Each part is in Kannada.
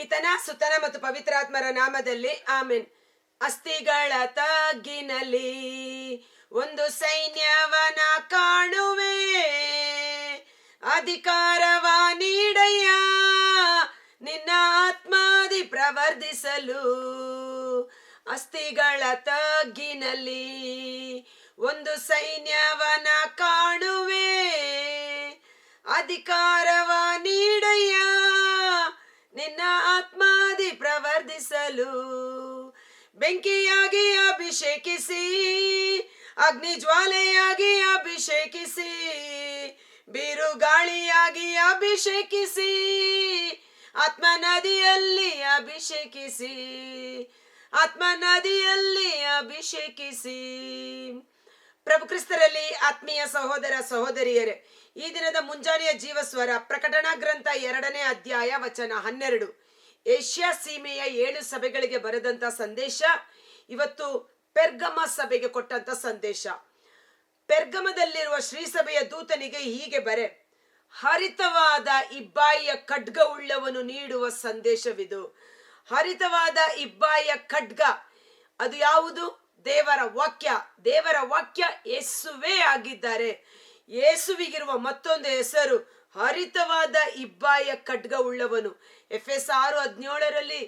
ಪಿತನ ಸುತನ ಮತ್ತು ಪವಿತ್ರಾತ್ಮರ ನಾಮದಲ್ಲಿ ಆಮೆನ್. ಅಸ್ಥಿಗಳ ತಗ್ಗಿನಲ್ಲಿ ಒಂದು ಸೈನ್ಯವನ ಕಾಣುವೆ, ಅಧಿಕಾರವ ನೀಡಯ್ಯ ನಿನ್ನ ಆತ್ಮಾದಿ ಪ್ರವರ್ಧಿಸಲು. ಅಸ್ಥಿಗಳ ತಗ್ಗಿನಲ್ಲಿ ಒಂದು ಸೈನ್ಯವನ ಕಾಣುವೆ, ಅಧಿಕಾರವ ನೀಡಯ್ಯ ನಿನ್ನ ಆತ್ಮಾದಿ ಪ್ರವರ್ಧಿಸಲು. ಬೆಂಕಿಯಾಗಿ ಅಭಿಷೇಕಿಸಿ, ಅಗ್ನಿ ಜ್ವಾಲೆಯಾಗಿ ಅಭಿಷೇಕಿಸಿ, ಬಿರುಗಾಳಿಯಾಗಿ ಅಭಿಷೇಕಿಸಿ, ಆತ್ಮ ನದಿಯಲ್ಲಿ ಅಭಿಷೇಕಿಸಿ, ಆತ್ಮ ನದಿಯಲ್ಲಿ ಅಭಿಷೇಕಿಸಿ. ಪ್ರಭು ಕ್ರಿಸ್ತರಲ್ಲಿ ಆತ್ಮೀಯ ಸಹೋದರ ಸಹೋದರಿಯರೇ, ಈ ದಿನದ ಮುಂಜಾನೆಯ ಜೀವಸ್ವರ ಪ್ರಕಟಣಾ ಗ್ರಂಥ 2ನೇ ಅಧ್ಯಾಯ ವಚನ 12. ಏಷ್ಯಾ ಸೀಮೆಯ 7 ಸಭೆಗಳಿಗೆ ಬರೆದಂತ ಸಂದೇಶ. ಇವತ್ತು ಪೆರ್ಗಮ ಸಭೆಗೆ ಕೊಟ್ಟಂತ ಸಂದೇಶ. ಪೆರ್ಗಮದಲ್ಲಿರುವ ಶ್ರೀಸಭೆಯ ದೂತನಿಗೆ ಹೀಗೆ ಬರೆ, ಹರಿತವಾದ ಇಬ್ಬಾಯಿಯ ಖಡ್ಗವುಳ್ಳವನು ನೀಡುವ ಸಂದೇಶವಿದು. ಹರಿತವಾದ ಇಬ್ಬಾಯಿಯ ಖಡ್ಗ ಅದು ಯಾವುದು? ದೇವರ ವಾಕ್ಯ. ದೇವರ ವಾಕ್ಯ ಯೇಸುವೇ ಆಗಿದ್ದಾರೆ. ಯೇಸುವಿಗಿರುವ ಮತ್ತೊಂದು ಹೆಸರು ಹರಿತವಾದ ಇಬ್ಬಾಯಿಯ ಖಡ್ಗ ಉಳ್ಳವನು. ಎಫೆಸ 6:17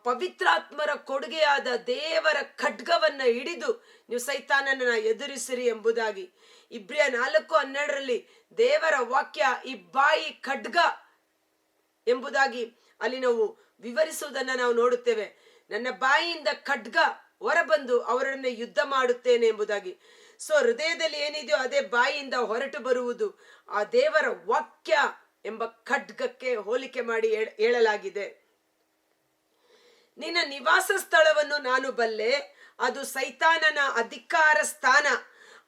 ಪವಿತ್ರಾತ್ಮರ ಕೊಡುಗೆಯಾದ ದೇವರ ಖಡ್ಗವನ್ನ ಹಿಡಿದು ನೀವು ಸೈತಾನನ ಎದುರಿಸಿರಿ ಎಂಬುದಾಗಿ. ಇಬ್ರಿಯ 4:12 ದೇವರ ವಾಕ್ಯ ಇಬ್ಬಾಯಿ ಖಡ್ಗ ಎಂಬುದಾಗಿ ಅಲ್ಲಿ ನಾವು ವಿವರಿಸುವುದನ್ನ ನಾವು ನೋಡುತ್ತೇವೆ. ನನ್ನ ಬಾಯಿಯಿಂದ ಖಡ್ಗ ಹೊರಬಂದು ಅವರನ್ನು ಯುದ್ಧ ಮಾಡುತ್ತೇನೆ ಎಂಬುದಾಗಿ. ಸೊ ಹೃದಯದಲ್ಲಿ ಏನಿದೆಯೋ ಅದೇ ಬಾಯಿಯಿಂದ ಹೊರಟು ಬರುವುದು. ಆ ದೇವರ ವಾಕ್ಯ ಎಂಬ ಖಡ್ಗಕ್ಕೆ ಹೋಲಿಕೆ ಮಾಡಿ ಹೇಳಲಾಗಿದೆ. ನಿನ್ನ ನಿವಾಸ ಸ್ಥಳವನ್ನು ನಾನು ಬಲ್ಲೆ, ಅದು ಸೈತಾನನ ಅಧಿಕಾರ ಸ್ಥಾನ.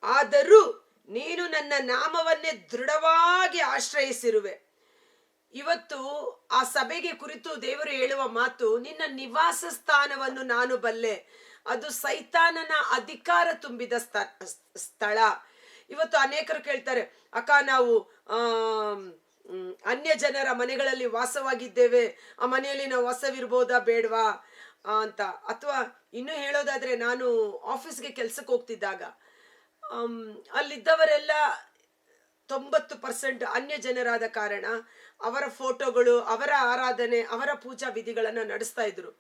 ಆದರೂ ನೀನು ನನ್ನ ನಾಮವನ್ನೇ ದೃಢವಾಗಿ ಆಶ್ರಯಿಸಿರುವೆ. ಇವತ್ತು ಆ ಸಭೆಗೆ ಕುರಿತು ದೇವರು ಹೇಳುವ ಮಾತು, ನಿನ್ನ ನಿವಾಸ ಸ್ಥಾನವನ್ನು ನಾನು ಬಲ್ಲೆ, ಅದು ಸೈತಾನನ ಅಧಿಕಾರ ತುಂಬಿದ ಸ್ಥಳ. ಇವತ್ತು ಅನೇಕರು ಕೇಳ್ತಾರೆ, ಅಕ್ಕ ನಾವು ಅನ್ಯ ಜನರ ಮನೆಗಳಲ್ಲಿ ವಾಸವಾಗಿದ್ದೇವೆ, ಆ ಮನೆಯಲ್ಲಿ ನಾವು ವಾಸವಿರ್ಬೋದಾ ಬೇಡವಾ ಅಂತ. ಅಥವಾ ಇನ್ನೂ ಹೇಳೋದಾದ್ರೆ, ನಾನು ಆಫೀಸ್ಗೆ ಕೆಲ್ಸಕ್ಕೆ ಹೋಗ್ತಿದ್ದಾಗ ಅಲ್ಲಿದ್ದವರೆಲ್ಲ 90% ಅನ್ಯ ಜನರಾದ ಕಾರಣ ಅವರ ಫೋಟೋಗಳು, ಅವರ ಆರಾಧನೆ, ಅವರ ಪೂಜಾ ವಿಧಿಗಳನ್ನ ನಡೆಸ್ತಾ ಇದ್ರು.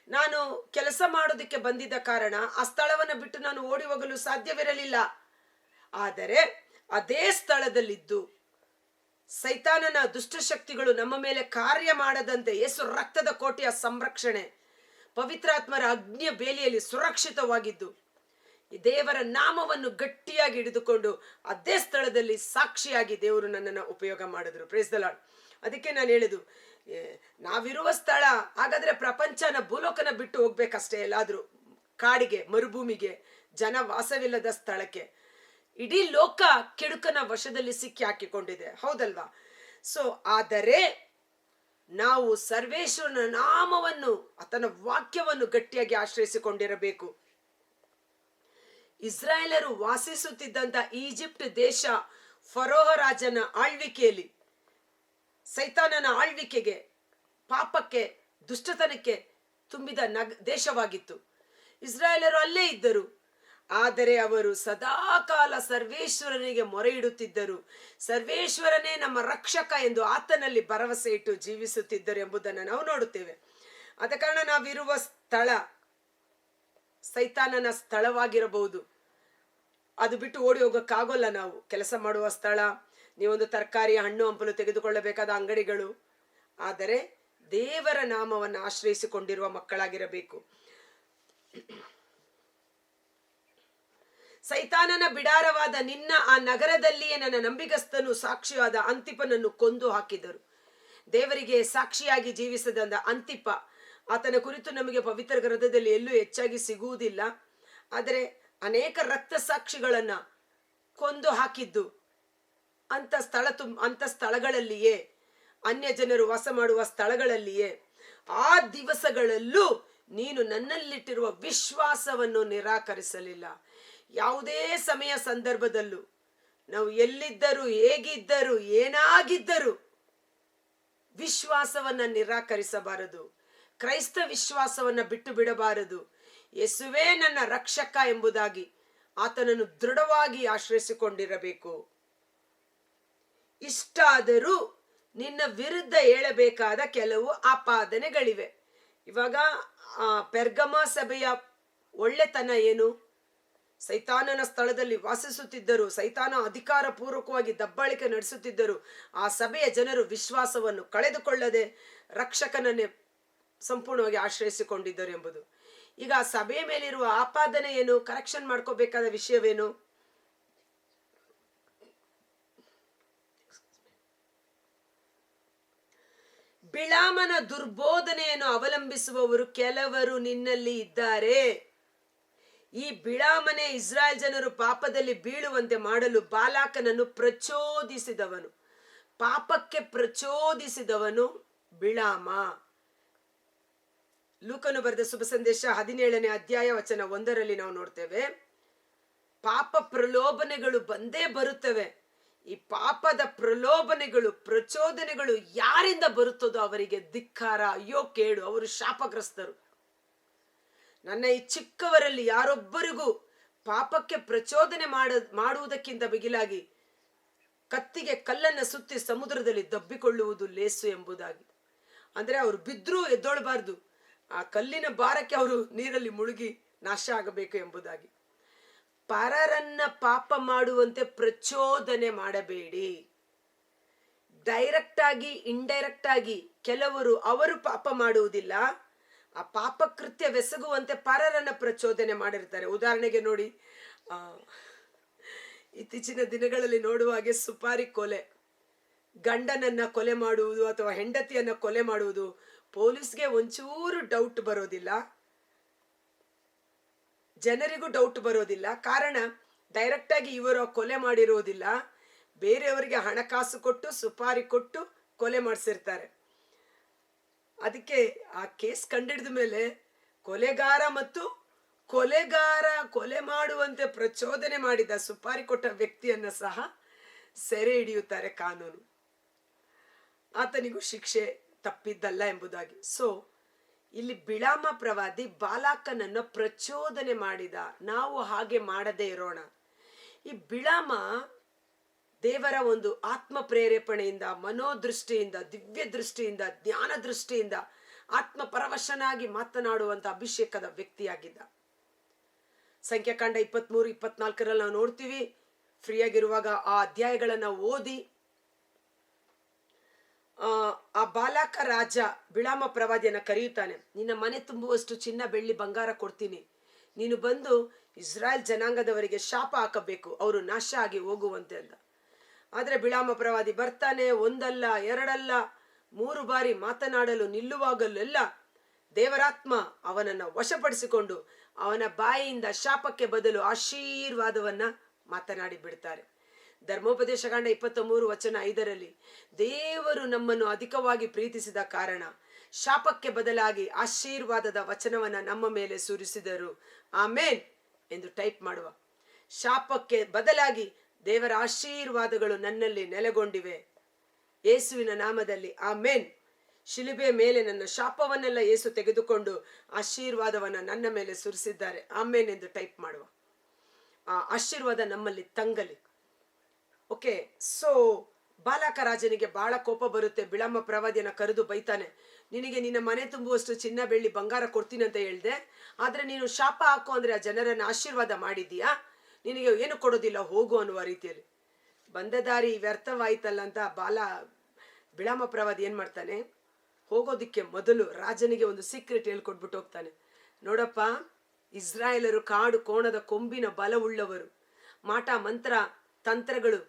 ನಾನು ಕೆಲಸ ಮಾಡೋದಕ್ಕೆ ಬಂದಿದ್ದ ಕಾರಣ ಆ ಸ್ಥಳವನ್ನು ಬಿಟ್ಟು ನಾನು ಓಡಿ ಹೋಗಲು ಸಾಧ್ಯವಿರಲಿಲ್ಲ. ಆದರೆ ಅದೇ ಸ್ಥಳದಲ್ಲಿದ್ದು ಸೈತಾನನ ದುಷ್ಟಶಕ್ತಿಗಳು ನಮ್ಮ ಮೇಲೆ ಕಾರ್ಯ ಮಾಡದಂತೆ ಯೇಸು ರಕ್ತದ ಕೋಟೆಯ ಸಂರಕ್ಷಣೆ, ಪವಿತ್ರಾತ್ಮರ ಅಗ್ನಿಯ ಬೇಲಿಯಲ್ಲಿ ಸುರಕ್ಷಿತವಾಗಿದ್ದು ಈ ದೇವರ ನಾಮವನ್ನು ಗಟ್ಟಿಯಾಗಿ ಹಿಡಿದುಕೊಂಡು ಅದೇ ಸ್ಥಳದಲ್ಲಿ ಸಾಕ್ಷಿಯಾಗಿ ದೇವರು ನನ್ನನ್ನು ಉಪಯೋಗ ಮಾಡಿದ್ರು. Praise the Lord. ಅದಕ್ಕೆ ನಾನು ಹೇಳಿದ್ದು, ನಾವಿರುವ ಸ್ಥಳ ಹಾಗಾದ್ರೆ ಪ್ರಪಂಚನ ಭೂಲೋಕನ ಬಿಟ್ಟು ಹೋಗ್ಬೇಕಷ್ಟೇ, ಎಲ್ಲಾದ್ರೂ ಕಾಡಿಗೆ, ಮರುಭೂಮಿಗೆ, ಜನ ವಾಸವಿಲ್ಲದ ಸ್ಥಳಕ್ಕೆ. ಇಡೀ ಲೋಕ ಕೆಡುಕನ ವಶದಲ್ಲಿ ಸಿಕ್ಕಿ ಹಾಕಿಕೊಂಡಿದೆ, ಹೌದಲ್ವಾ? ಸೊ ಆದರೆ ನಾವು ಸರ್ವೇಶ್ವರನ ನಾಮವನ್ನು, ಆತನ ವಾಕ್ಯವನ್ನು ಗಟ್ಟಿಯಾಗಿ ಆಶ್ರಯಿಸಿಕೊಂಡಿರಬೇಕು. ಇಸ್ರಾಯೇಲರು ವಾಸಿಸುತ್ತಿದ್ದಂತ ಈಜಿಪ್ಟ್ ದೇಶ ಫರೋಹ ರಾಜನ ಆಳ್ವಿಕೆಯಲ್ಲಿ, ಸೈತಾನನ ಆಳ್ವಿಕೆಗೆ, ಪಾಪಕ್ಕೆ, ದುಷ್ಟತನಕ್ಕೆ ತುಂಬಿದ ದೇಶವಾಗಿತ್ತು. ಇಸ್ರಾಯೇಲರು ಅಲ್ಲೇ ಇದ್ದರು. ಆದರೆ ಅವರು ಸದಾಕಾಲ ಸರ್ವೇಶ್ವರನಿಗೆ ಮೊರೆ ಇಡುತ್ತಿದ್ದರು. ಸರ್ವೇಶ್ವರನೇ ನಮ್ಮ ರಕ್ಷಕ ಎಂದು ಆತನಲ್ಲಿ ಭರವಸೆ ಇಟ್ಟು ಜೀವಿಸುತ್ತಿದ್ದರು ಎಂಬುದನ್ನು ನಾವು ನೋಡುತ್ತೇವೆ. ಆದ ಕಾರಣ ನಾವಿರುವ ಸ್ಥಳ ಸೈತಾನನ ಸ್ಥಳವಾಗಿರಬಹುದು, ಅದು ಬಿಟ್ಟು ಓಡಿ ಹೋಗಕ್ಕಾಗೋಲ್ಲ. ನಾವು ಕೆಲಸ ಮಾಡುವ ಸ್ಥಳ, ನೀವೊಂದು ತರಕಾರಿ, ಹಣ್ಣು ಹಂಪಲು ತೆಗೆದುಕೊಳ್ಳಬೇಕಾದ ಅಂಗಡಿಗಳು. ಆದರೆ ದೇವರ ನಾಮವನ್ನು ಆಶ್ರಯಿಸಿಕೊಂಡಿರುವ ಮಕ್ಕಳಾಗಿರಬೇಕು. ಸೈತಾನನ ಬಿಡಾರವಾದ ನಿನ್ನ ಆ ನಗರದಲ್ಲಿಯೇ ನನ್ನ ನಂಬಿಗಸ್ತನು ಸಾಕ್ಷಿಯಾದ ಅಂತಿಪನನ್ನು ಕೊಂದು ಹಾಕಿದರು. ದೇವರಿಗೆ ಸಾಕ್ಷಿಯಾಗಿ ಜೀವಿಸದಂದ ಅಂತಿಪ, ಆತನ ಕುರಿತು ನಮಗೆ ಪವಿತ್ರ ಗ್ರಂಥದಲ್ಲಿ ಎಲ್ಲೂ ಹೆಚ್ಚಾಗಿ ಸಿಗುವುದಿಲ್ಲ. ಆದರೆ ಅನೇಕ ರಕ್ತ ಸಾಕ್ಷಿಗಳನ್ನ ಕೊಂದು ಹಾಕಿದ್ದು ಅಂತ ಸ್ಥಳಗಳಲ್ಲಿಯೇ, ಅನ್ಯ ಜನರು ವಾಸ ಮಾಡುವ ಸ್ಥಳಗಳಲ್ಲಿಯೇ, ಆ ದಿವಸಗಳಲ್ಲೂ ನೀನು ನನ್ನಲ್ಲಿಟ್ಟಿರುವ ವಿಶ್ವಾಸವನ್ನು ನಿರಾಕರಿಸಲಿಲ್ಲ. ಯಾವುದೇ ಸಮಯ ಸಂದರ್ಭದಲ್ಲೂ ನಾವು ಎಲ್ಲಿದ್ದರೂ, ಹೇಗಿದ್ದರೂ, ಏನಾಗಿದ್ದರೂ ವಿಶ್ವಾಸವನ್ನ ನಿರಾಕರಿಸಬಾರದು. ಕ್ರೈಸ್ತ ವಿಶ್ವಾಸವನ್ನ ಬಿಟ್ಟು ಬಿಡಬಾರದು. ಯೇಸುವೇ ನನ್ನ ರಕ್ಷಕ ಎಂಬುದಾಗಿ ಆತನನ್ನು ದೃಢವಾಗಿ ಆಶ್ರಯಿಸಿಕೊಂಡಿರಬೇಕು. ಇಷ್ಟಾದರೂ ನಿನ್ನ ವಿರುದ್ಧ ಹೇಳಬೇಕಾದ ಕೆಲವು ಆಪಾದನೆಗಳಿವೆ. ಇವಾಗ ಪೆರ್ಗಮ ಸಭೆಯ ಒಳ್ಳೆತನ ಏನು? ಸೈತಾನನ ಸ್ಥಳದಲ್ಲಿ ವಾಸಿಸುತ್ತಿದ್ದರು, ಸೈತಾನ ಅಧಿಕಾರ ಪೂರ್ವಕವಾಗಿ ದಬ್ಬಾಳಿಕೆ ನಡೆಸುತ್ತಿದ್ದರು. ಆ ಸಭೆಯ ಜನರು ವಿಶ್ವಾಸವನ್ನು ಕಳೆದುಕೊಳ್ಳದೆ ರಕ್ಷಕನನ್ನೇ ಸಂಪೂರ್ಣವಾಗಿ ಆಶ್ರಯಿಸಿಕೊಂಡಿದ್ದರು ಎಂಬುದು. ಈಗ ಆ ಸಭೆಯ ಮೇಲಿರುವ ಆಪಾದನೆ ಏನು? ಕರೆಕ್ಷನ್ ಮಾಡ್ಕೋಬೇಕಾದ ವಿಷಯವೇನು? ಬಿಳಾಮನ ದುರ್ಬೋಧನೆಯನ್ನು ಅವಲಂಬಿಸುವವರು ಕೆಲವರು ನಿನ್ನಲ್ಲಿ ಇದ್ದಾರೆ. ಈ ಬಿಳಾಮನೇ ಇಸ್ರಾಯೇಲ್ ಜನರು ಪಾಪದಲ್ಲಿ ಬೀಳುವಂತೆ ಮಾಡಲು ಬಾಲಾಕನನ್ನು ಪ್ರಚೋದಿಸಿದವನು. ಪಾಪಕ್ಕೆ ಪ್ರಚೋದಿಸಿದವನು ಬಿಳಾಮ. ಲೂಕನು ಬರೆದ ಶುಭ ಸಂದೇಶ 17ನೇ ಅಧ್ಯಾಯ ವಚನ 1ರಲ್ಲಿ ನಾವು ನೋಡ್ತೇವೆ, ಪಾಪ ಪ್ರಲೋಭನೆಗಳು ಬಂದೇ ಬರುತ್ತವೆ. ಈ ಪಾಪದ ಪ್ರಲೋಭನೆಗಳು, ಪ್ರಚೋದನೆಗಳು ಯಾರಿಂದ ಬರುತ್ತದೋ ಅವರಿಗೆ ಧಿಕ್ಕಾರ, ಅಯ್ಯೋ ಕೇಡು, ಅವರು ಶಾಪಗ್ರಸ್ತರು. ನನ್ನ ಈ ಚಿಕ್ಕವರಲ್ಲಿ ಯಾರೊಬ್ಬರಿಗೂ ಪಾಪಕ್ಕೆ ಪ್ರಚೋದನೆ ಮಾಡುವುದಕ್ಕಿಂತ ಬಿಗಿಲಾಗಿ ಕತ್ತಿಗೆ ಕಲ್ಲನ್ನ ಸುತ್ತಿ ಸಮುದ್ರದಲ್ಲಿ ದಬ್ಬಿಕೊಳ್ಳುವುದು ಲೇಸು ಎಂಬುದಾಗಿ. ಅಂದ್ರೆ ಅವರು ಬಿದ್ರೂ ಎದ್ದೊಳಬಾರ್ದು, ಆ ಕಲ್ಲಿನ ಭಾರಕ್ಕೆ ಅವರು ನೀರಲ್ಲಿ ಮುಳುಗಿ ನಾಶ ಆಗಬೇಕು ಎಂಬುದಾಗಿ. ಪರರನ್ನ ಪಾಪ ಮಾಡುವಂತೆ ಪ್ರಚೋದನೆ ಮಾಡಬೇಡಿ. ಡೈರೆಕ್ಟ್ ಆಗಿ ಇಂಡೈರೆಕ್ಟ್ ಆಗಿ ಕೆಲವರು ಅವರು ಪಾಪ ಮಾಡುವುದಿಲ್ಲ, ಆ ಪಾಪ ಕೃತ್ಯವೆಸಗುವಂತೆ ಪರರನ್ನ ಪ್ರಚೋದನೆ ಮಾಡಿರ್ತಾರೆ. ಉದಾಹರಣೆಗೆ ನೋಡಿ, ಇತ್ತೀಚಿನ ದಿನಗಳಲ್ಲಿ ನೋಡುವ ಹಾಗೆ ಸುಪಾರಿ ಕೊಲೆ, ಗಂಡನನ್ನ ಕೊಲೆ ಮಾಡುವುದು ಅಥವಾ ಹೆಂಡತಿಯನ್ನ ಕೊಲೆ ಮಾಡುವುದು, ಪೊಲೀಸ್ಗೆ ಒಂಚೂರು ಡೌಟ್ ಬರೋದಿಲ್ಲ, ಜನರಿಗೂ ಡೌಟ್ ಬರೋದಿಲ್ಲ. ಕಾರಣ ಡೈರೆಕ್ಟ್ ಆಗಿ ಇವರು ಕೊಲೆ ಮಾಡಿರೋದಿಲ್ಲ, ಬೇರೆಯವರಿಗೆ ಹಣಕಾಸು ಕೊಟ್ಟು ಸುಪಾರಿ ಕೊಟ್ಟು ಕೊಲೆ ಮಾಡಿಸಿರ್ತಾರೆ. ಅದಕ್ಕೆ ಆ ಕೇಸ್ ಕಂಡಿಡಿದ ಮೇಲೆ ಕೊಲೆಗಾರ ಮತ್ತು ಕೊಲೆ ಮಾಡುವಂತೆ ಪ್ರಚೋದನೆ ಮಾಡಿದ ಸುಪಾರಿ ಕೊಟ್ಟ ವ್ಯಕ್ತಿಯನ್ನ ಸಹ ಸೆರೆ ಹಿಡಿಯುತ್ತಾರೆ ಕಾನೂನು. ಆತನಿಗೂ ಶಿಕ್ಷೆ ತಪ್ಪಿದ್ದಲ್ಲ ಎಂಬುದಾಗಿ. ಸೊ ಇಲ್ಲಿ ಬಿಳಾಮ ಪ್ರವಾದಿ ಬಾಲಾಕನನ್ನು ಪ್ರಚೋದನೆ ಮಾಡಿದ. ನಾವು ಹಾಗೆ ಮಾಡದೇ ಇರೋಣ. ಈ ಬಿಳಾಮ ದೇವರ ಒಂದು ಆತ್ಮ ಪ್ರೇರೇಪಣೆಯಿಂದ, ಮನೋದೃಷ್ಟಿಯಿಂದ, ದಿವ್ಯ ದೃಷ್ಟಿಯಿಂದ, ಜ್ಞಾನ ದೃಷ್ಟಿಯಿಂದ ಆತ್ಮ ಪರವಶನಾಗಿ ಮಾತನಾಡುವಂತ ಅಭಿಷೇಕದ ವ್ಯಕ್ತಿಯಾಗಿದ್ದ. ಸಂಖ್ಯಾಕಾಂಡ 23-24ರಲ್ಲಿ ನಾವು ನೋಡ್ತೀವಿ. ಫ್ರೀಯಾಗಿರುವಾಗ ಆ ಅಧ್ಯಾಯಗಳನ್ನ ಓದಿ ಆ ಬಾಲಾಕ ರಾಜ ಬಿಳಾಮ ಪ್ರವಾದಿಯನ್ನ ಕರೆಯುತ್ತಾನೆ. ನಿನ್ನ ಮನೆ ತುಂಬುವಷ್ಟು ಚಿನ್ನ ಬೆಳ್ಳಿ ಬಂಗಾರ ಕೊಡ್ತೀನಿ, ನೀನು ಬಂದು ಇಸ್ರಾಯೇಲ್ ಜನಾಂಗದವರಿಗೆ ಶಾಪ ಹಾಕಬೇಕು, ಅವರು ನಾಶ ಆಗಿ ಹೋಗುವಂತೆ ಅಂತ. ಆದ್ರೆ ಬಿಳಾಮ ಪ್ರವಾದಿ ಬರ್ತಾನೆ. ಒಂದಲ್ಲ ಎರಡಲ್ಲ 3 ಬಾರಿ ಮಾತನಾಡಲು ನಿಲ್ಲುವಾಗಲೆಲ್ಲ ದೇವರಾತ್ಮ ಅವನನ್ನ ವಶಪಡಿಸಿಕೊಂಡು ಅವನ ಬಾಯಿಯಿಂದ ಶಾಪಕ್ಕೆ ಬದಲು ಆಶೀರ್ವಾದವನ್ನ ಮಾತನಾಡಿ ಬಿಡ್ತಾರೆ. ಧರ್ಮೋಪದೇಶಕಾಂಡ 23 ವಚನ 5ರಲ್ಲಿ ದೇವರು ನಮ್ಮನ್ನು ಅಧಿಕವಾಗಿ ಪ್ರೀತಿಸಿದ ಕಾರಣ ಶಾಪಕ್ಕೆ ಬದಲಾಗಿ ಆಶೀರ್ವಾದದ ವಚನವನ್ನ ನಮ್ಮ ಮೇಲೆ ಸುರಿಸಿದರು, ಆಮೇನ್ ಎಂದು ಟೈಪ್ ಮಾಡುವ. ಶಾಪಕ್ಕೆ ಬದಲಾಗಿ ದೇವರ ಆಶೀರ್ವಾದಗಳು ನನ್ನಲ್ಲಿ ನೆಲೆಗೊಂಡಿವೆ, ಯೇಸುವಿನ ನಾಮದಲ್ಲಿ ಆಮೇನ್. ಶಿಲುಬೆಯ ಮೇಲೆ ನನ್ನ ಶಾಪವನ್ನೆಲ್ಲ ಯೇಸು ತೆಗೆದುಕೊಂಡು ಆಶೀರ್ವಾದವನ್ನ ನನ್ನ ಮೇಲೆ ಸುರಿಸಿದ್ದಾರೆ, ಆಮೇನ್ ಎಂದು ಟೈಪ್ ಮಾಡುವ. ಆ ಆಶೀರ್ವಾದ ನಮ್ಮಲ್ಲಿ ತಂಗಲಿ. ಓಕೆ. ಸೊ ಬಾಲಾಕ ರಾಜನಿಗೆ ಬಹಳ ಕೋಪ ಬರುತ್ತೆ. ಬಿಳಾಮ ಪ್ರವಾದಿಯನ್ನ ಕರೆದು ಬೈತಾನೆ. ನಿನಗೆ ನಿನ್ನ ಮನೆ ತುಂಬುವಷ್ಟು ಚಿನ್ನ ಬೆಳ್ಳಿ ಬಂಗಾರ ಕೊಡ್ತೀನಿ ಅಂತ ಹೇಳ್ದೆ, ಆದ್ರೆ ನೀನು ಶಾಪ ಹಾಕೋ ಅಂದ್ರೆ ಆ ಜನರನ್ನ ಆಶೀರ್ವಾದ ಮಾಡಿದೀಯಾ, ನಿನಗೆ ಏನು ಕೊಡೋದಿಲ್ಲ, ಹೋಗು ಅನ್ನುವ ರೀತಿಯಲ್ಲಿ. ಬಂದ ದಾರಿ ವ್ಯರ್ಥವಾಯ್ತಲ್ಲ ಅಂತ ಬಿಳಾಮ ಪ್ರವಾದಿ ಏನ್ ಮಾಡ್ತಾನೆ, ಹೋಗೋದಿಕ್ಕೆ ಮೊದಲು ರಾಜನಿಗೆ ಒಂದು ಸೀಕ್ರೆಟ್ ಹೇಳ್ಕೊಟ್ಬಿಟ್ಟು ಹೋಗ್ತಾನೆ. ನೋಡಪ್ಪ, ಇಸ್ರಾಯೇಲರು ಕಾಡು ಕೋಣದ ಕೊಂಬಿನ ಬಲವುಳ್ಳವರು, ಮಾಟ ಮಂತ್ರ ತಂತ್ರಗಳು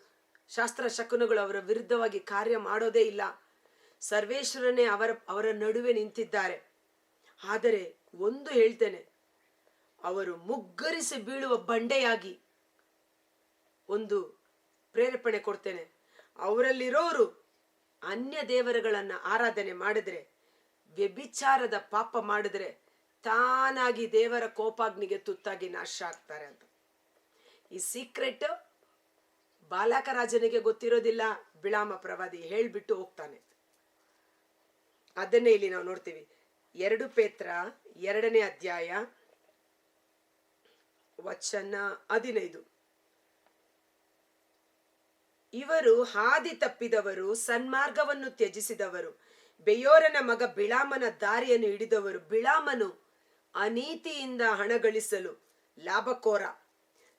ಶಾಸ್ತ್ರ ಶಕುನಗಳು ಅವರ ವಿರುದ್ಧವಾಗಿ ಕಾರ್ಯ ಮಾಡೋದೇ ಇಲ್ಲ. ಸರ್ವೇಶ್ವರನೇ ಅವರ ನಡುವೆ ನಿಂತಿದ್ದಾರೆ. ಆದರೆ ಒಂದು ಹೇಳ್ತೇನೆ, ಅವರು ಮುಗ್ಗರಿಸಿ ಬೀಳುವ ಬಂಡೆಯಾಗಿ ಒಂದು ಪ್ರೇರೇಪಣೆ ಕೊಡ್ತೇನೆ. ಅವರಲ್ಲಿರೋರು ಅನ್ಯ ದೇವರುಗಳನ್ನ ಆರಾಧನೆ ಮಾಡಿದ್ರೆ, ವ್ಯಭಿಚಾರದ ಪಾಪ ಮಾಡಿದ್ರೆ ತಾನಾಗಿ ದೇವರ ಕೋಪಾಗ್ನಿಗೆ ತುತ್ತಾಗಿ ನಾಶ ಆಗ್ತಾರೆ ಅಂತ. ಈ ಸೀಕ್ರೆಟ್ ಬಾಲಾಕ ರಾಜನಿಗೆ ಗೊತ್ತಿರೋದಿಲ್ಲ. ಬಿಳಾಮ ಪ್ರವಾದಿ ಹೇಳ್ಬಿಟ್ಟು ಹೋಗ್ತಾನೆ. ಅದನ್ನೇ ಇಲ್ಲಿ ನಾವು ನೋಡ್ತೀವಿ. 2 ಪೇತ್ರ 2ನೇ ಅಧ್ಯಾಯ ವಚನ 15. ಇವರು ಹಾದಿ ತಪ್ಪಿದವರು, ಸನ್ಮಾರ್ಗವನ್ನು ತ್ಯಜಿಸಿದವರು, ಬೆಯೋರನ ಮಗ ಬಿಳಾಮನ ದಾರಿಯನ್ನು ಹಿಡಿದವರು. ಬಿಳಾಮನು ಅನೀತಿಯಿಂದ ಹಣ ಗಳಿಸಲು ಲಾಭಕೋರ,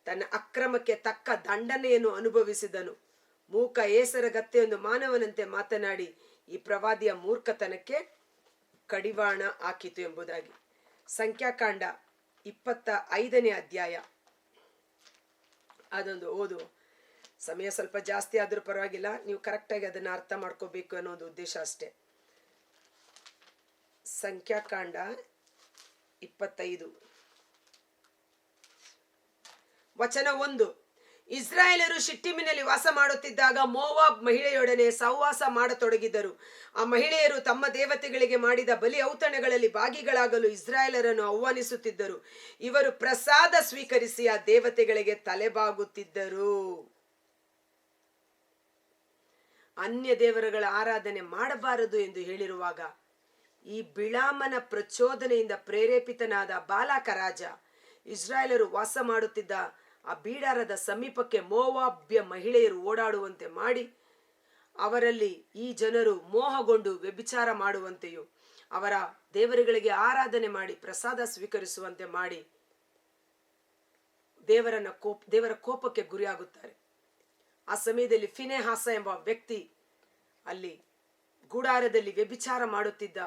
ತನ್ನ ಅಕ್ರಮಕ್ಕೆ ತಕ್ಕ ದಂಡನೆಯನ್ನು ಅನುಭವಿಸಿದನು. ಮೂಕ ಏಸರಗತ್ತೆಯೊಂದು ಮಾನವನಂತೆ ಮಾತನಾಡಿ ಈ ಪ್ರವಾದಿಯ ಮೂರ್ಖತನಕ್ಕೆ ಕಡಿವಾಣ ಹಾಕಿತು ಎಂಬುದಾಗಿ. ಸಂಖ್ಯಾಕಾಂಡ 25ನೇ ಅಧ್ಯಾಯ ಅದೊಂದು ಓದು. ಸಮಯ ಸ್ವಲ್ಪ ಜಾಸ್ತಿ ಆದ್ರೂ ಪರವಾಗಿಲ್ಲ, ನೀವು ಕರೆಕ್ಟಾಗಿ ಅದನ್ನ ಅರ್ಥ ಮಾಡ್ಕೋಬೇಕು ಅನ್ನೋದು ಉದ್ದೇಶ ಅಷ್ಟೇ. ಸಂಖ್ಯಾಕಾಂಡ 25 ವಚನ 1. ಇಸ್ರಾಯೇಲರು ಶಿಟ್ಟಿಮಿನಲ್ಲಿ ವಾಸ ಮಾಡುತ್ತಿದ್ದಾಗ ಮೋವಾಬ್ ಮಹಿಳೆಯೊಡನೆ ಸಹವಾಸ ಮಾಡತೊಡಗಿದರು. ಆ ಮಹಿಳೆಯರು ತಮ್ಮ ದೇವತೆಗಳಿಗೆ ಮಾಡಿದ ಬಲಿ ಔತಣಗಳಲ್ಲಿ ಭಾಗಿಗಳಾಗಲು ಇಸ್ರಾಯೇಲರನ್ನು ಆಹ್ವಾನಿಸುತ್ತಿದ್ದರು. ಇವರು ಪ್ರಸಾದ ಸ್ವೀಕರಿಸಿ ಆ ದೇವತೆಗಳಿಗೆ ತಲೆಬಾಗುತ್ತಿದ್ದರು. ಅನ್ಯ ದೇವರುಗಳ ಆರಾಧನೆ ಮಾಡಬಾರದು ಎಂದು ಹೇಳಿರುವಾಗ ಈ ಬಿಳಾಮನ ಪ್ರಚೋದನೆಯಿಂದ ಪ್ರೇರೇಪಿತನಾದ ಬಾಲಾಕ ರಾಜ ಇಸ್ರಾಯೇಲರು ವಾಸ ಮಾಡುತ್ತಿದ್ದ ಆ ಬೀಡಾರದ ಸಮೀಪಕ್ಕೆ ಮೋವಾಬ್ಯ ಮಹಿಳೆಯರು ಓಡಾಡುವಂತೆ ಮಾಡಿ ಅವರಲ್ಲಿ ಈ ಜನರು ಮೋಹಗೊಂಡು ವ್ಯಭಿಚಾರ ಮಾಡುವಂತೆಯೂ ಅವರ ದೇವರುಗಳಿಗೆ ಆರಾಧನೆ ಮಾಡಿ ಪ್ರಸಾದ ಸ್ವೀಕರಿಸುವಂತೆ ಮಾಡಿ ದೇವರ ಕೋಪಕ್ಕೆ ಗುರಿಯಾಗುತ್ತಾರೆ. ಆ ಸಮಯದಲ್ಲಿ ಫಿನೆಹಾಸ ಎಂಬ ವ್ಯಕ್ತಿ ಅಲ್ಲಿ ಗುಡಾರದಲ್ಲಿ ವ್ಯಭಿಚಾರ ಮಾಡುತ್ತಿದ್ದ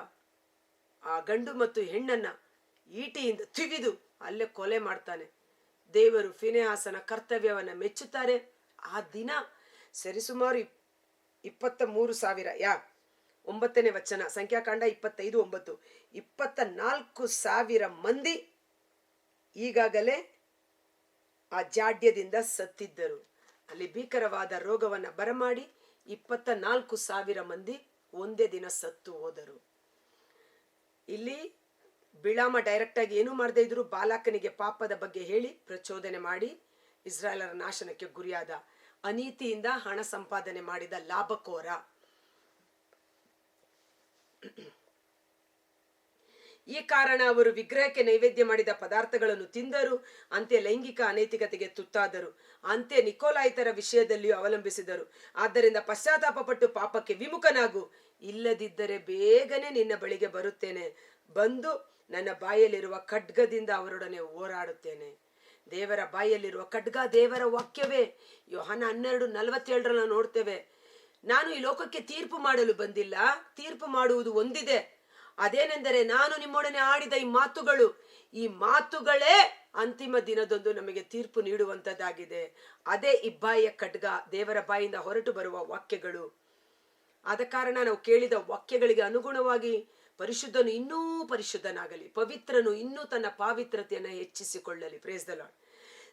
ಆ ಗಂಡು ಮತ್ತು ಹೆಣ್ಣನ್ನ ಈಟಿಯಿಂದ ತಿವಿದು ಅಲ್ಲೇ ಕೊಲೆ ಮಾಡ್ತಾನೆ. ದೇವರು ಫಿನೆಹಾಸನ ಕರ್ತವ್ಯವನ್ನ ಮೆಚ್ಚುತ್ತಾರೆ. ಆ ದಿನ ಸರಿಸುಮಾರು 23,000 9ನೇ ವಚನ, ಸಂಖ್ಯಾಕಾಂಡ 25:9, 24,000 ಮಂದಿ ಈಗಾಗಲೇ ಆ ಜಾಡ್ಯದಿಂದ ಸತ್ತಿದ್ದರು. ಅಲ್ಲಿ ಭೀಕರವಾದ ರೋಗವನ್ನ ಬರಮಾಡಿ 24,000 ಮಂದಿ ಒಂದೇ ದಿನ ಸತ್ತು ಹೋದರು. ಇಲ್ಲಿ ಬಿಳಾಮ ಡೈರೆಕ್ಟ್ ಆಗಿ ಏನು ಮಾಡದೇ ಇದ್ರು, ಬಾಲಾಕನಿಗೆ ಪಾಪದ ಬಗ್ಗೆ ಹೇಳಿ ಪ್ರಚೋದನೆ ಮಾಡಿ ಇಸ್ರಾಯೇಲರ ನಾಶನಕ್ಕೆ ಗುರಿಯಾದ, ಅನೀತಿಯಿಂದ ಹಣ ಸಂಪಾದನೆ ಮಾಡಿದ ಲಾಭಕೋರ. ಈ ಕಾರಣ ಅವರು ವಿಗ್ರಹಕ್ಕೆ ನೈವೇದ್ಯ ಮಾಡಿದ ಪದಾರ್ಥಗಳನ್ನು ತಿಂದರು, ಅಂತೆ ಲೈಂಗಿಕ ಅನೈತಿಕತೆಗೆ ತುತ್ತಾದರು, ಅಂತೆ ನಿಕೋಲಾಯಿತರ ವಿಷಯದಲ್ಲಿಯೂ ಅವಲಂಬಿಸಿದರು. ಆದ್ದರಿಂದ ಪಶ್ಚಾತ್ತಾಪ ಪಟ್ಟು ಪಾಪಕ್ಕೆ ವಿಮುಖನಾಗು, ಇಲ್ಲದಿದ್ದರೆ ಬೇಗನೆ ನಿನ್ನ ಬಳಿಗೆ ಬರುತ್ತೇನೆ, ಬಂದು ನನ್ನ ಬಾಯಲ್ಲಿರುವ ಖಡ್ಗದಿಂದ ಅವರೊಡನೆ ಹೋರಾಡುತ್ತೇನೆ. ದೇವರ ಬಾಯಲ್ಲಿರುವ ಖಡ್ಗ ದೇವರ ವಾಕ್ಯವೇ. ಯೋಹಾನ 12:47 ನೋಡ್ತೇವೆ. ನಾನು ಈ ಲೋಕಕ್ಕೆ ತೀರ್ಪು ಮಾಡಲು ಬಂದಿಲ್ಲ, ತೀರ್ಪು ಮಾಡುವುದು ಒಂದಿದೆ, ಅದೇನೆಂದರೆ ನಾನು ನಿಮ್ಮೊಡನೆ ಆಡಿದ ಈ ಮಾತುಗಳೇ ಅಂತಿಮ ದಿನದೊಂದು ನಮಗೆ ತೀರ್ಪು ನೀಡುವಂತದ್ದಾಗಿದೆ. ಅದೇ ಇಬ್ಬಾಯಿಯ ಖಡ್ಗ, ದೇವರ ಬಾಯಿಂದ ಹೊರಟು ಬರುವ ವಾಕ್ಯಗಳು. ಆದ ಕಾರಣ ನಾವು ಕೇಳಿದ ವಾಕ್ಯಗಳಿಗೆ ಅನುಗುಣವಾಗಿ ಪರಿಶುದ್ಧನು ಇನ್ನೂ ಪರಿಶುದ್ಧನಾಗಲಿ, ಪವಿತ್ರನು ಇನ್ನೂ ತನ್ನ ಪಾವಿತ್ರತೆಯನ್ನು ಹೆಚ್ಚಿಸಿಕೊಳ್ಳಲಿ. Praise the lord.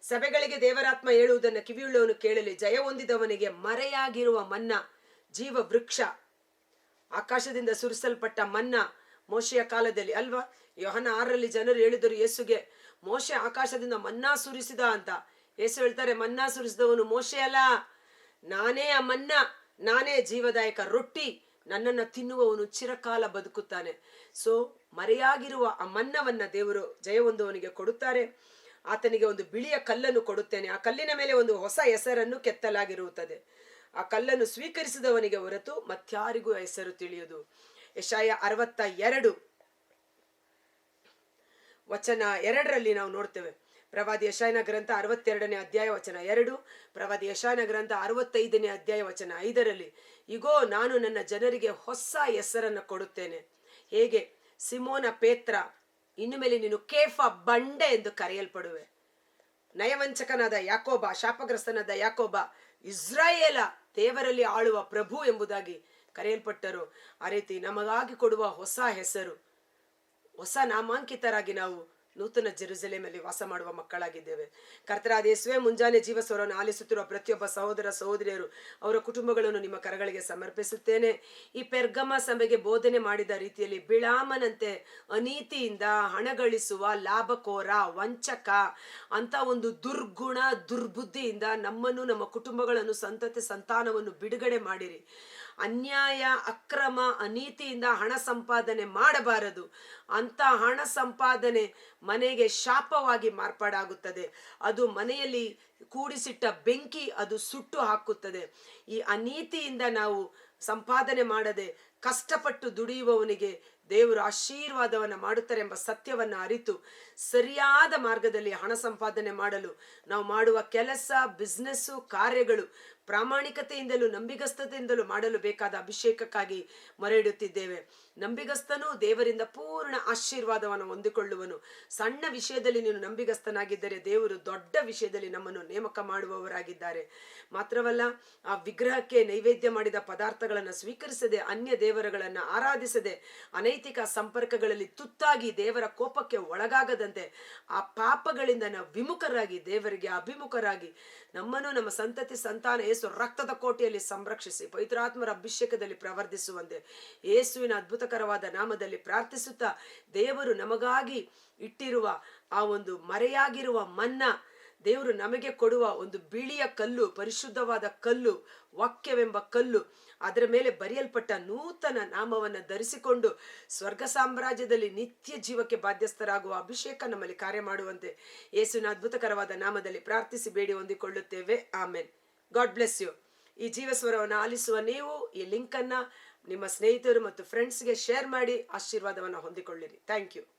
ಸಭೆಗಳಿಗೆ ದೇವರಾತ್ಮ ಹೇಳುವುದನ್ನು ಕಿವಿಯುಳ್ಳವನು ಕೇಳಲಿ. ಜಯ ಹೊಂದಿದವನಿಗೆ ಮರೆಯಾಗಿರುವ ಮನ್ನಾ, ಜೀವ ವೃಕ್ಷ, ಆಕಾಶದಿಂದ ಸುರಿಸಲ್ಪಟ್ಟ ಮನ್ನಾ ಮೋಶೆಯ ಕಾಲದಲ್ಲಿ ಅಲ್ವಾ. ಯೋಹನ 6ರಲ್ಲಿ ಜನರು ಹೇಳಿದರು ಯೇಸುಗೆ, ಮೋಶೆ ಆಕಾಶದಿಂದ ಮನ್ನಾ ಸುರಿಸಿದ ಅಂತ. ಯೇಸು ಹೇಳ್ತಾರೆ, ಮನ್ನಾ ಸುರಿಸಿದವನು ಮೋಶೆ ಅಲ್ಲ, ನಾನೇ ಆ ಮನ್ನಾ, ನಾನೇ ಜೀವದಾಯಕ ರೊಟ್ಟಿ, ನನ್ನನ್ನು ತಿನ್ನುವವನು ಚಿರಕಾಲ ಬದುಕುತ್ತಾನೆ. ಸೊ ಮರೆಯಾಗಿರುವ ಆ ಮನ್ನವನ್ನ ದೇವರು ಜಯ ಹೊಂದುವವನಿಗೆ ಕೊಡುತ್ತಾರೆ. ಆತನಿಗೆ ಒಂದು ಬಿಳಿಯ ಕಲ್ಲನ್ನು ಕೊಡುತ್ತೇನೆ, ಆ ಕಲ್ಲಿನ ಮೇಲೆ ಒಂದು ಹೊಸ ಹೆಸರನ್ನು ಕೆತ್ತಲಾಗಿರುತ್ತದೆ. ಆ ಕಲ್ಲನ್ನು ಸ್ವೀಕರಿಸಿದವನಿಗೆ ಹೊರತು ಮತ್ಯಾರಿಗೂ ಹೆಸರು ತಿಳಿಯುವುದು. ಯೆಶಾಯ 62 ವಚನ 2ರಲ್ಲಿ ನಾವು ನೋಡ್ತೇವೆ. ಪ್ರವಾದಿ ಯೆಶಾಯನ ಗ್ರಂಥ 62ನೇ ಅಧ್ಯಾಯ ವಚನ 2, ಪ್ರವಾದಿ ಯೆಶಾಯನ ಗ್ರಂಥ 65ನೇ ಅಧ್ಯಾಯ ವಚನ 5ರಲ್ಲಿ, ಇಗೋ ನಾನು ನನ್ನ ಜನರಿಗೆ ಹೊಸ ಹೆಸರನ್ನು ಕೊಡುತ್ತೇನೆ. ಹೇಗೆ? ಸಿಮೋನ ಪೇತ್ರ, ಇನ್ನು ಮೇಲೆ ನೀನು ಕೇಫ, ಬಂಡೆ ಎಂದು ಕರೆಯಲ್ಪಡುವೆ. ನಯವಂಚಕನಾದ ಯಾಕೋಬ, ಶಾಪಗ್ರಸ್ತನಾದ ಯಾಕೋಬ, ಇಸ್ರಾಯೇಲ, ದೇವರಲ್ಲಿ ಆಳುವ ಪ್ರಭು ಎಂಬುದಾಗಿ ಕರೆಯಲ್ಪಟ್ಟರು. ಆ ರೀತಿ ನಮಗಾಗಿ ಕೊಡುವ ಹೊಸ ಹೆಸರು, ಹೊಸ ನಾಮಾಂಕಿತರಾಗಿ ನಾವು ನೂತನ ಜೆರುಸಲೇಮಲ್ಲಿ ವಾಸ ಮಾಡುವ ಮಕ್ಕಳಾಗಿದ್ದೇವೆ. ಕರ್ತನಾದ ಯೇಸುವೇ, ಮುಂಜಾನೆ ಜೀವ ಸ್ವರವನ್ನು ಆಲಿಸುತ್ತಿರುವ ಪ್ರತಿಯೊಬ್ಬ ಸಹೋದರ ಸಹೋದರಿಯರು, ಅವರ ಕುಟುಂಬಗಳನ್ನು ನಿಮ್ಮ ಕರಗಳಿಗೆ ಸಮರ್ಪಿಸುತ್ತೇನೆ. ಈ ಪೆರ್ಗಮ ಸಭೆಗೆ ಬೋಧನೆ ಮಾಡಿದ ರೀತಿಯಲ್ಲಿ ಬಿಳಾಮನಂತೆ ಅನೀತಿಯಿಂದ ಹಣ ಗಳಿಸುವ ಲಾಭಕೋರ, ವಂಚಕ ಅಂತ ಒಂದು ದುರ್ಗುಣ, ದುರ್ಬುದ್ಧಿಯಿಂದ ನಮ್ಮನ್ನು, ನಮ್ಮ ಕುಟುಂಬಗಳನ್ನು, ಸಂತತಿ ಸಂತಾನವನ್ನು ಬಿಡುಗಡೆ ಮಾಡಿರಿ. ಅನ್ಯಾಯ, ಅಕ್ರಮ, ಅನೀತಿಯಿಂದ ಹಣ ಸಂಪಾದನೆ ಮಾಡಬಾರದು. ಅಂತ ಹಣ ಸಂಪಾದನೆ ಮನೆಗೆ ಶಾಪವಾಗಿ ಮಾರ್ಪಾಡಾಗುತ್ತದೆ. ಅದು ಮನೆಯಲ್ಲಿ ಕೂಡಿಸಿಟ್ಟ ಬೆಂಕಿ, ಅದು ಸುಟ್ಟು ಹಾಕುತ್ತದೆ. ಈ ಅನೀತಿಯಿಂದ ನಾವು ಸಂಪಾದನೆ ಮಾಡದೆ ಕಷ್ಟಪಟ್ಟು ದುಡಿಯುವವನಿಗೆ ದೇವರು ಆಶೀರ್ವಾದವನ್ನು ಮಾಡುತ್ತಾರೆ ಎಂಬ ಸತ್ಯವನ್ನು ಅರಿತು ಸರಿಯಾದ ಮಾರ್ಗದಲ್ಲಿ ಹಣ ಸಂಪಾದನೆ ಮಾಡಲು ನಾವು ಮಾಡುವ ಕೆಲಸ, ಬಿಸ್ನೆಸ್ಸು, ಕಾರ್ಯಗಳು ಪ್ರಾಮಾಣಿಕತೆಯಿಂದಲೂ ನಂಬಿಗಸ್ತತೆಯಿಂದಲೂ ಮಾಡಲು ಬೇಕಾದ ಅಭಿಷೇಕಕ್ಕಾಗಿ ಮೊರೆ ಇಡುತ್ತಿದ್ದೇವೆ. ನಂಬಿಗಸ್ತನು ದೇವರಿಂದ ಪೂರ್ಣ ಆಶೀರ್ವಾದವನ್ನು ಹೊಂದಿಕೊಳ್ಳುವನು. ಸಣ್ಣ ವಿಷಯದಲ್ಲಿ ನೀನು ನಂಬಿಗಸ್ತನಾಗಿದ್ದರೆ ದೇವರು ದೊಡ್ಡ ವಿಷಯದಲ್ಲಿ ನಮ್ಮನ್ನು ನೇಮಕ ಮಾಡುವವರಾಗಿದ್ದಾರೆ. ಮಾತ್ರವಲ್ಲ, ಆ ವಿಗ್ರಹಕ್ಕೆ ನೈವೇದ್ಯ ಮಾಡಿದ ಪದಾರ್ಥಗಳನ್ನು ಸ್ವೀಕರಿಸದೆ, ಅನ್ಯ ದೇವರುಗಳನ್ನು ಆರಾಧಿಸದೆ, ಅನೈತಿಕ ಸಂಪರ್ಕಗಳಲ್ಲಿ ತುತ್ತಾಗಿ ದೇವರ ಕೋಪಕ್ಕೆ ಒಳಗಾಗದಂತೆ ಆ ಪಾಪಗಳಿಂದ ನಾವು ವಿಮುಖರಾಗಿ ದೇವರಿಗೆ ಅಭಿಮುಖರಾಗಿ ನಮ್ಮನ್ನು ನಮ್ಮ ಸಂತತಿ ಸಂತಾನ ಯೇಸು ರಕ್ತದ ಕೋಟೆಯಲ್ಲಿ ಸಂರಕ್ಷಿಸಿ ಪವಿತ್ರಾತ್ಮರ ಅಭಿಷೇಕದಲ್ಲಿ ಪ್ರವರ್ಧಿಸುವಂತೆ ಯೇಸುವಿನ ಅದ್ಭುತಕರವಾದ ನಾಮದಲ್ಲಿ ಪ್ರಾರ್ಥಿಸುತ್ತಾ, ದೇವರು ನಮಗಾಗಿ ಇಟ್ಟಿರುವ ಆ ಒಂದು ಮರೆಯಾಗಿರುವ ಮನ್ನಾ, ದೇವರು ನಮಗೆ ಕೊಡುವ ಒಂದು ಬಿಳಿಯ ಕಲ್ಲು, ಪರಿಶುದ್ಧವಾದ ಕಲ್ಲು, ವಾಕ್ಯವೆಂಬ ಕಲ್ಲು, ಅದರ ಮೇಲೆ ಬರೆಯಲ್ಪಟ್ಟ ನೂತನ ನಾಮವನ್ನು ಧರಿಸಿಕೊಂಡು ಸ್ವರ್ಗ ಸಾಮ್ರಾಜ್ಯದಲ್ಲಿ ನಿತ್ಯ ಜೀವಕ್ಕೆ ಬಾಧ್ಯಸ್ಥರಾಗುವ ಅಭಿಷೇಕ ನಮ್ಮಲ್ಲಿ ಕಾರ್ಯ ಮಾಡುವಂತೆ ಯೇಸುವಿನ ಅದ್ಭುತಕರವಾದ ನಾಮದಲ್ಲಿ ಪ್ರಾರ್ಥಿಸಿ ಬೇಡಿ ಹೊಂದಿಕೊಳ್ಳುತ್ತೇವೆ. ಆಮೆನ್. God bless you. ಈ ಜೀವಸ್ವರವನ್ನು ಆಲಿಸುವ ನೀವು ಈ ಲಿಂಕನ್ನು ನಿಮ್ಮ ಸ್ನೇಹಿತರು ಮತ್ತು ಫ್ರೆಂಡ್ಸ್ಗೆ ಶೇರ್ ಮಾಡಿ ಆಶೀರ್ವಾದವನ್ನು ಹೊಂದಿಕೊಳ್ಳಿರಿ. Thank you.